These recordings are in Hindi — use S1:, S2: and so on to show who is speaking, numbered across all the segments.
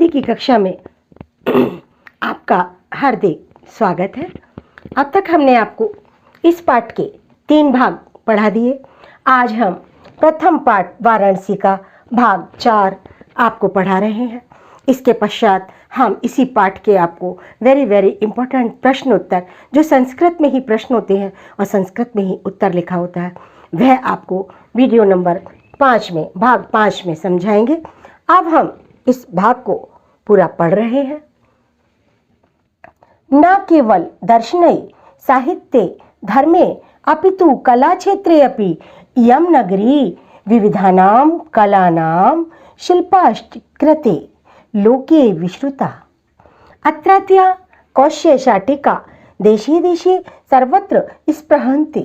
S1: हिंदी की कक्षा में आपका हार्दिक स्वागत है। अब तक हमने आपको इस पाठ के 3 भाग पढ़ा दिए। आज हम प्रथम पाठ वाराणसी का भाग 4 आपको पढ़ा रहे हैं। इसके पश्चात हम इसी पाठ के आपको वेरी इंपॉर्टेंट प्रश्न उत्तर, जो संस्कृत में ही प्रश्न होते हैं और संस्कृत में ही उत्तर लिखा होता है, वह आपको वीडियो नंबर 5 में, भाग 5 में समझाएंगे। अब हम इस भाग को पूरा पढ़ रहे हैं। न केवल दर्शने साहित्ये धर्मे अपितु कला क्षेत्रे अपि इयं नगरी विविधानां कलानां शिल्पाश्च कृते लोके विश्रुता। अत्रत्या कौश्य शाटिका देशे देशे सर्वत्र स्पृहन्ते।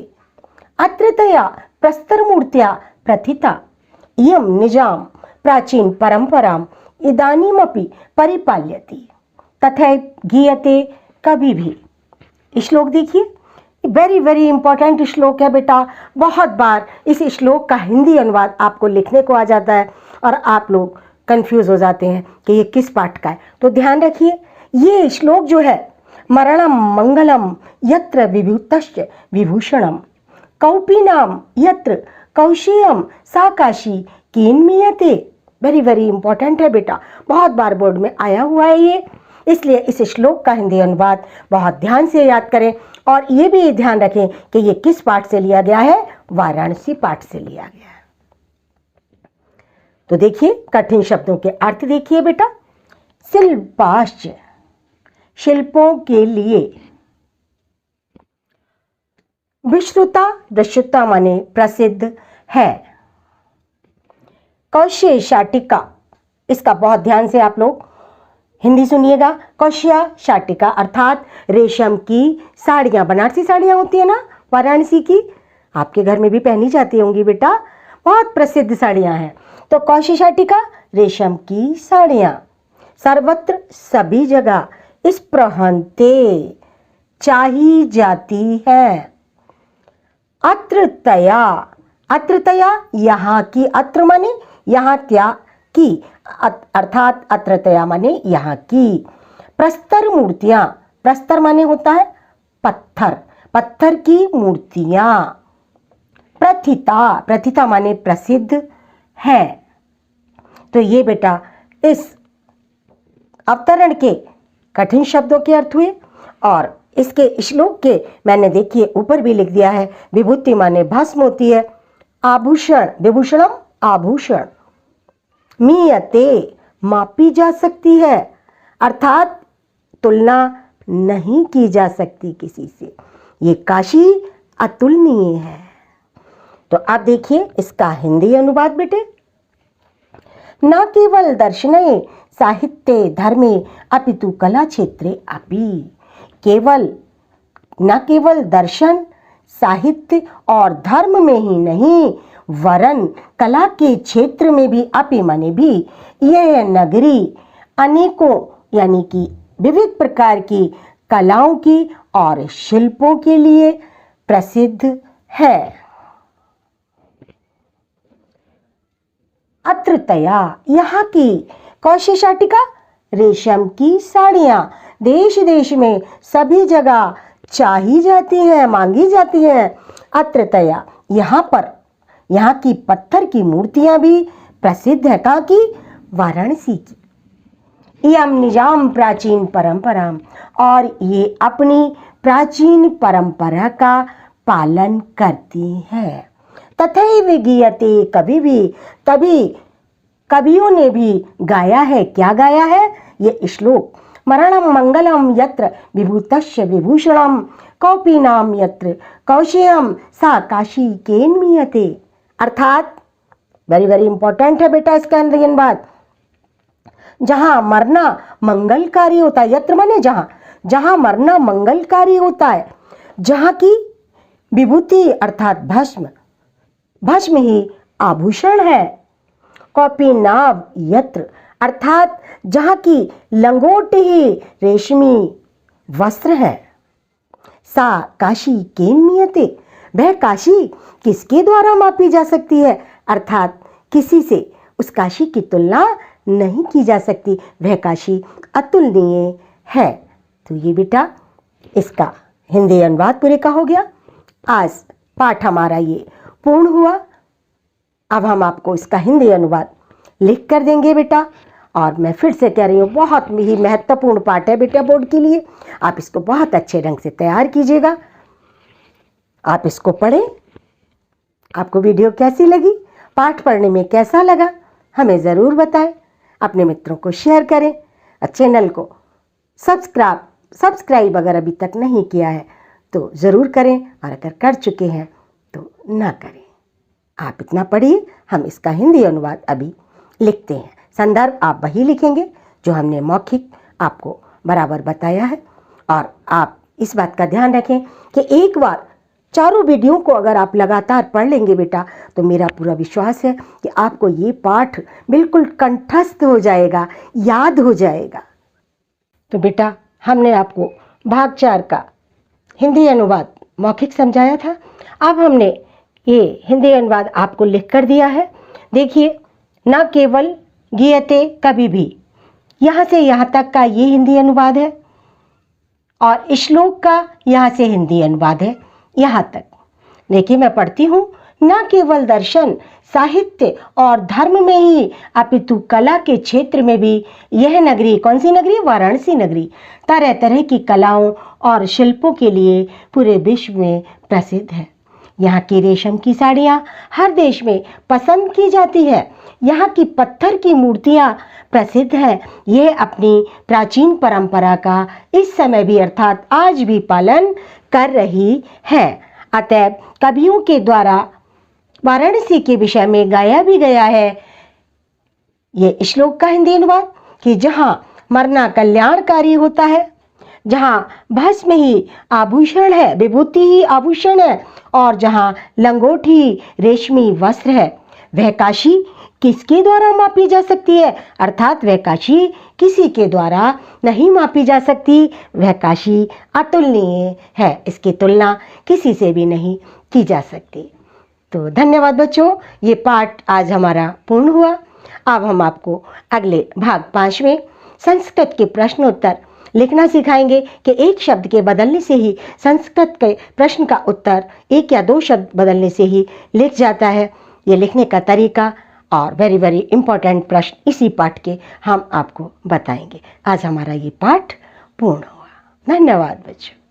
S1: अत्रतया प्रस्तरमूर्त्या प्रथिता इयं निजां प्राचीन परंपरां इदानीमपि परिपाल्यते तथा गीयते कभी भी। श्लोक देखिए, वेरी इंपॉर्टेंट श्लोक है बेटा। बहुत बार इस श्लोक का हिंदी अनुवाद आपको लिखने को आ जाता है और आप लोग कंफ्यूज हो जाते हैं कि ये किस पाठ का है। तो ध्यान रखिए, ये श्लोक जो है, मरणम मंगलम यत्र विभूतश्च विभूषणम कौपीनाम यत्र कौशेयम सा काशी केन्मीयते। वेरी इंपॉर्टेंट है बेटा, बहुत बार बोर्ड में आया हुआ है ये, इसलिए इस श्लोक का हिंदी अनुवाद बहुत ध्यान से याद करें और ये भी ध्यान रखें कि ये किस पाठ से लिया गया है, वाराणसी पाठ से लिया गया है। तो देखिए, कठिन शब्दों के अर्थ देखिए बेटा। शिल्पाश्च, शिल्पों के लिए। विश्रुता, विश्रुता माने प्रसिद्ध है। कौश्य शाटिका, इसका बहुत ध्यान से आप लोग हिंदी सुनिएगा। कौश्य शाटिका अर्थात रेशम की साड़ियाँ, बनारसी साड़ियाँ होती है ना वाराणसी की, आपके घर में भी पहनी जाती होंगी बेटा, बहुत प्रसिद्ध साड़ियाँ हैं। तो कौश्य शाटिका रेशम की साड़ियाँ सर्वत्र, सभी जगह, स्पृहन्ते, चाही जाती है। अत्रतया, अत्रतया यहाँ की, अत्र माने यहाँ, त्या की अर्थात अत्रतया माने यहाँ की। प्रस्तर मूर्तियां, प्रस्तर माने होता है पत्थर, पत्थर की मूर्तियां। प्रथिता, प्रथिता माने प्रसिद्ध है। तो ये बेटा इस अवतरण के कठिन शब्दों के अर्थ हुए। और इसके श्लोक के मैंने देखिए ऊपर भी लिख दिया है। विभूति माने भस्म होती है। आभूषण, विभूषणम आभूषण। मीयते, मापी जा सकती है, अर्थात तुलना नहीं की जा सकती किसी से। ये काशी अतुलनीय है। तो आप देखिए इसका हिंदी अनुवाद बेटे। न केवल दर्शने साहित्ये धर्मे अपितु कला क्षेत्रे अपि। केवल, न केवल दर्शन, साहित्य और धर्म में ही नहीं, वरन कला के क्षेत्र में भी, अपि माने भी, यह नगरी अनेकों यानी कि विविध प्रकार की कलाओं की और शिल्पों के लिए प्रसिद्ध है। अत्रतया, यहाँ की। कौश्य शाटिका रेशम की साड़ियाँ देश देश में, सभी जगह चाही जाती हैं, मांगी जाती हैं। अत्रतया, यहाँ पर, यहाँ की पत्थर की मूर्तियां भी प्रसिद्ध है। कहाँ की? वाराणसी की। इयं निजाम प्राचीन परंपरा, और ये अपनी प्राचीन परंपरा का पालन करती है। तथैव गीयते, कभी भी, तभी कवियों ने भी गाया है। क्या गाया है? ये श्लोक। मरणम मंगलम यत्र विभूतश्च विभूषणम कौपीनाम यत्र कौशेयम सा काशी केन्मीयते। अर्थात वेरी इंपॉर्टेंट है बेटा इसका अनुवाद। जहां मरना मंगलकारी होता है, यत्र माने जहां, जहां मरना मंगलकारी होता है, जहां की विभूति अर्थात भस्म, भस्म ही आभूषण है। कौपीनाव यत्र, अर्थात जहां की लंगोट ही रेशमी वस्त्र है। सा काशी केन्मीयते, वह काशी किसके द्वारा मापी जा सकती है, अर्थात किसी से उस काशी की तुलना नहीं की जा सकती, वह काशी अतुलनीय है। तो ये बेटा इसका हिंदी अनुवाद पूरे का हो गया। आज पाठ हमारा ये पूर्ण हुआ। अब हम आपको इसका हिंदी अनुवाद लिख कर देंगे बेटा। और मैं फिर से कह रही हूँ, बहुत ही महत्वपूर्ण पाठ है बेटा बोर्ड के लिए। आप इसको बहुत अच्छे ढंग से तैयार कीजिएगा। आप इसको पढ़ें। आपको वीडियो कैसी लगी, पाठ पढ़ने में कैसा लगा, हमें ज़रूर बताएं। अपने मित्रों को शेयर करें और चैनल को सब्सक्राइब अगर अभी तक नहीं किया है तो ज़रूर करें, और अगर कर चुके हैं तो ना करें। आप इतना पढ़िए, हम इसका हिंदी अनुवाद अभी लिखते हैं। संदर्भ आप वही लिखेंगे जो हमने मौखिक आपको बराबर बताया है। और आप इस बात का ध्यान रखें कि एक बार चारों वीडियो को अगर आप लगातार पढ़ लेंगे बेटा, तो मेरा पूरा विश्वास है कि आपको ये पाठ बिल्कुल कंठस्थ हो जाएगा, याद हो जाएगा। तो बेटा हमने आपको भाग 4 का हिंदी अनुवाद मौखिक समझाया था। अब हमने ये हिंदी अनुवाद आपको लिख कर दिया है। देखिए, न केवल गीयते कभी भी, यहाँ से यहाँ तक का ये हिंदी अनुवाद है, और श्लोक का यहाँ से हिंदी अनुवाद है यहाँ तक। देखिए मैं पढ़ती हूँ। न केवल दर्शन, साहित्य और धर्म में ही, अपितु कला के क्षेत्र में भी यह नगरी, कौन सी नगरी? वाराणसी नगरी, तरह तरह की कलाओं और शिल्पों के लिए पूरे विश्व में प्रसिद्ध है। यहाँ की रेशम की साड़ियाँ हर देश में पसंद की जाती है। यहाँ की पत्थर की मूर्तियाँ प्रसिद्ध हैं। यह अपनी प्राचीन परंपरा का इस समय भी अर्थात आज भी पालन कर रही है। अतएव कवियों के द्वारा वाराणसी के विषय में गाया भी गया है ये श्लोक का हिंदी अनुवाद कि जहाँ मरना कल्याणकारी होता है, जहाँ भस्म ही आभूषण है, विभूति ही आभूषण है, और जहाँ लंगोट ही रेशमी वस्त्र है, वह काशी किसके द्वारा मापी जा सकती है? अर्थात वह काशी किसी के द्वारा नहीं मापी जा सकती। वह काशी अतुलनीय है, इसकी तुलना किसी से भी नहीं की जा सकती। तो धन्यवाद बच्चों, ये पाठ आज हमारा पूर्ण हुआ। अब हम आपको अगले भाग 5 में संस्कृत के प्रश्नोत्तर लिखना सिखाएंगे कि एक शब्द के बदलने से ही संस्कृत के प्रश्न का उत्तर 1 या 2 शब्द बदलने से ही लिख जाता है। ये लिखने का तरीका और वेरी वेरी इंपॉर्टेंट प्रश्न इसी पाठ के हम आपको बताएंगे। आज हमारा ये पाठ पूर्ण हुआ। धन्यवाद बच्चों।